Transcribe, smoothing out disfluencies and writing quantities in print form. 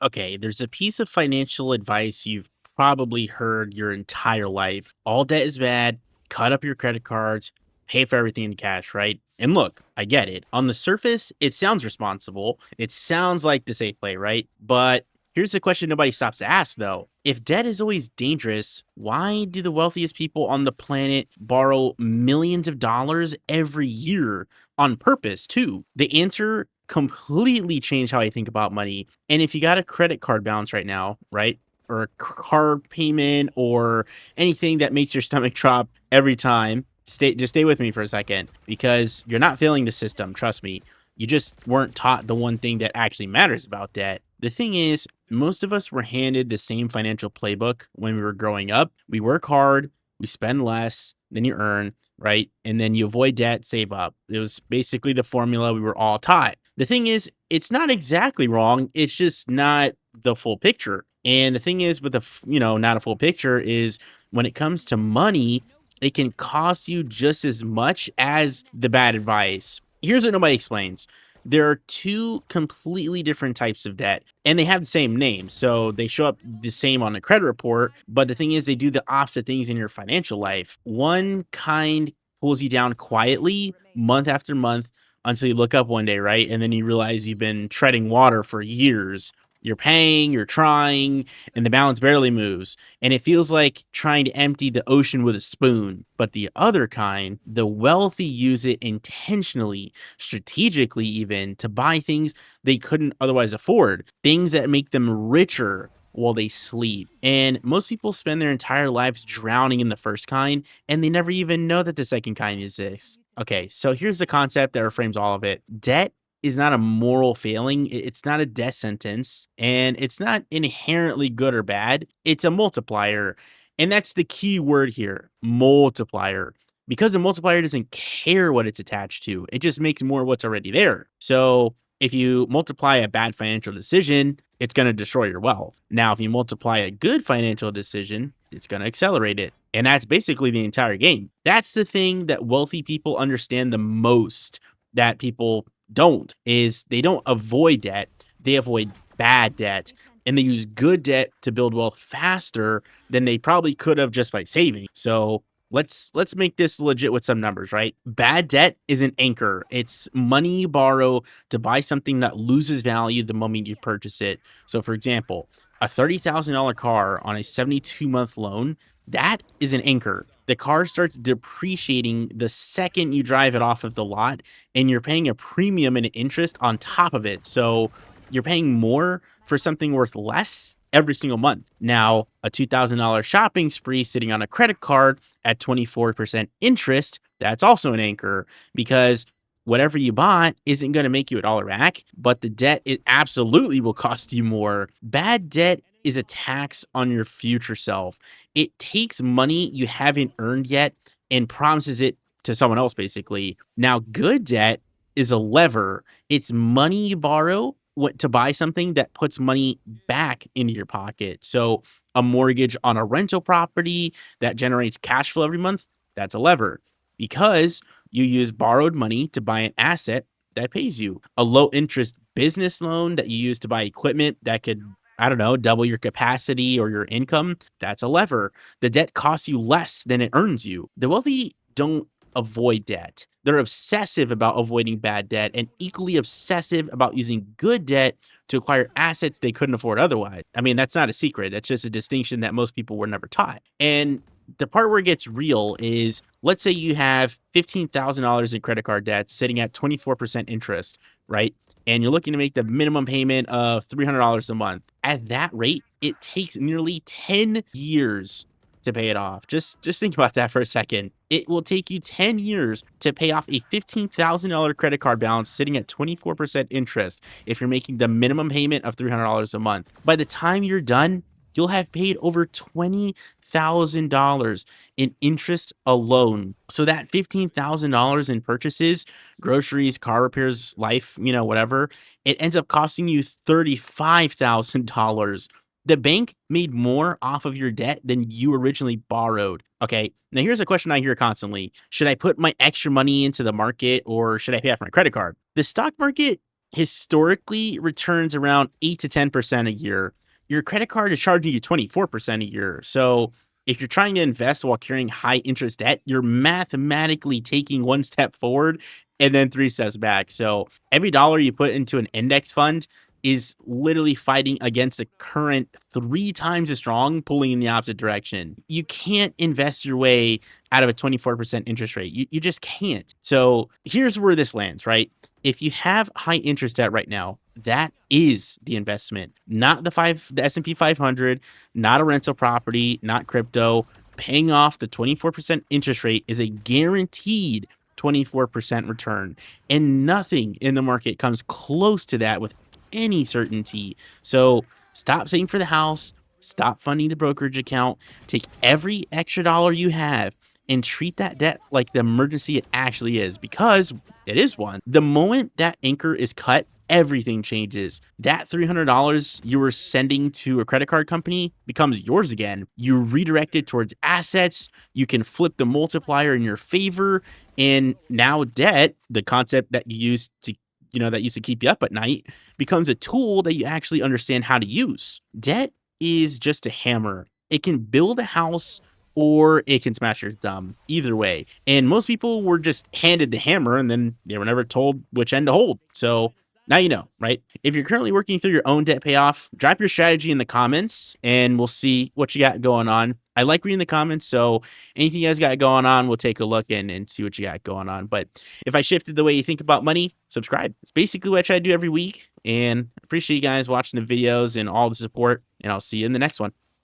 Okay, there's a piece of financial advice you've probably heard your entire life. All debt is bad. Cut up your credit cards, pay for everything in cash, right? And look, I get it. On the surface, it sounds responsible. It sounds like the safe play, right? But here's the question nobody stops to ask though. If debt is always dangerous, why do the wealthiest people on the planet borrow millions of dollars every year on purpose, too? The answer completely changed how I think about money. And if you got a credit card balance right now, right? Or a card payment or anything that makes your stomach drop every time, stay with me for a second because you're not feeling the system, trust me. You just weren't taught the one thing that actually matters about debt. The thing is, most of us were handed the same financial playbook when we were growing up. We work hard, we spend less than you earn, right? And then you avoid debt, save up. It was basically the formula we were all taught. The thing is, it's not exactly wrong. It's just not the full picture. And the thing is with not a full picture is when it comes to money, it can cost you just as much as the bad advice. Here's what nobody explains. There are two completely different types of debt, and they have the same name. So they show up the same on the credit report. But the thing is, they do the opposite things in your financial life. One kind pulls you down quietly month after month until you look up one day, right? And then you realize you've been treading water for years. You're paying, you're trying, and the balance barely moves. And it feels like trying to empty the ocean with a spoon. But the other kind, the wealthy use it intentionally, strategically, even to buy things they couldn't otherwise afford, things that make them richer while they sleep. And most people spend their entire lives drowning in the first kind, and they never even know that the second kind exists. Okay, so here's the concept that reframes all of it. Debt is not a moral failing. It's not a death sentence, and it's not inherently good or bad. It's a multiplier. And that's the key word here, multiplier. Because a multiplier doesn't care what it's attached to. It just makes more of what's already there. So if you multiply a bad financial decision, it's going to destroy your wealth. Now, if you multiply a good financial decision, it's going to accelerate it. And that's basically the entire game. That's the thing that wealthy people understand the most that people don't is they don't avoid debt. They avoid bad debt and they use good debt to build wealth faster than they probably could have just by saving. So let's make this legit with some numbers, right? Bad debt is an anchor. It's money you borrow to buy something that loses value the moment you purchase it. So for example, a $30,000 car on a 72-month loan, that is an anchor. The car starts depreciating the second you drive it off of the lot, and you're paying a premium and interest on top of it. So you're paying more for something worth less every single month. Now, a $2,000 shopping spree sitting on a credit card at 24% interest, that's also an anchor because whatever you bought isn't going to make you a dollar back, but the debt, it absolutely will cost you more. Bad debt is a tax on your future self. It takes money you haven't earned yet and promises it to someone else, basically. Now, good debt is a lever. It's money you borrow to buy something that puts money back into your pocket. So a mortgage on a rental property that generates cash flow every month, that's a lever because you use borrowed money to buy an asset that pays you. A low interest business loan that you use to buy equipment that could, I don't know, double your capacity or your income, that's a lever. The debt costs you less than it earns you. The wealthy don't avoid debt. They're obsessive about avoiding bad debt and equally obsessive about using good debt to acquire assets they couldn't afford otherwise. I mean, that's not a secret. That's just a distinction that most people were never taught. And the part where it gets real is let's say you have $15,000 in credit card debt sitting at 24% interest, right? And you're looking to make the minimum payment of $300 a month. At that rate, it takes nearly 10 years to pay it off. Just think about that for a second. It will take you 10 years to pay off a $15,000 credit card balance sitting at 24% interest if you're making the minimum payment of $300 a month. By the time you're done, you'll have paid over $20,000 in interest alone. So that $15,000 in purchases, groceries, car repairs, life, whatever, it ends up costing you $35,000. The bank made more off of your debt than you originally borrowed. Okay, now here's a question I hear constantly. Should I put my extra money into the market or should I pay off my credit card? The stock market historically returns around 8 to 10% a year. Your credit card is charging you 24% a year. So if you're trying to invest while carrying high interest debt, you're mathematically taking one step forward and then three steps back. So every dollar you put into an index fund is literally fighting against a current three times as strong, pulling in the opposite direction. You can't invest your way out of a 24% interest rate. You just can't. So here's where this lands, right? If you have high interest debt right now, that is the investment, not the S&P 500, not a rental property, not crypto. Paying off the 24% interest rate is a guaranteed 24% return, and nothing in the market comes close to that with any certainty. So stop saving for the house, stop funding the brokerage account, take every extra dollar you have and treat that debt like the emergency it actually is, because it is one. The moment that anchor is cut, everything changes. That $300 you were sending to a credit card company becomes yours again. You redirect it towards assets. You can flip the multiplier in your favor. And now debt, the concept that you used to that used to keep you up at night, becomes a tool that you actually understand how to use. Debt is just a hammer. It can build a house or it can smash your thumb. Either way. And most people were just handed the hammer and then they were never told which end to hold. So now you know, right? If you're currently working through your own debt payoff, drop your strategy in the comments and we'll see what you got going on. I like reading the comments, so anything you guys got going on, we'll take a look and see what you got going on. But if I shifted the way you think about money, subscribe. It's basically what I try to do every week. And I appreciate you guys watching the videos and all the support. And I'll see you in the next one.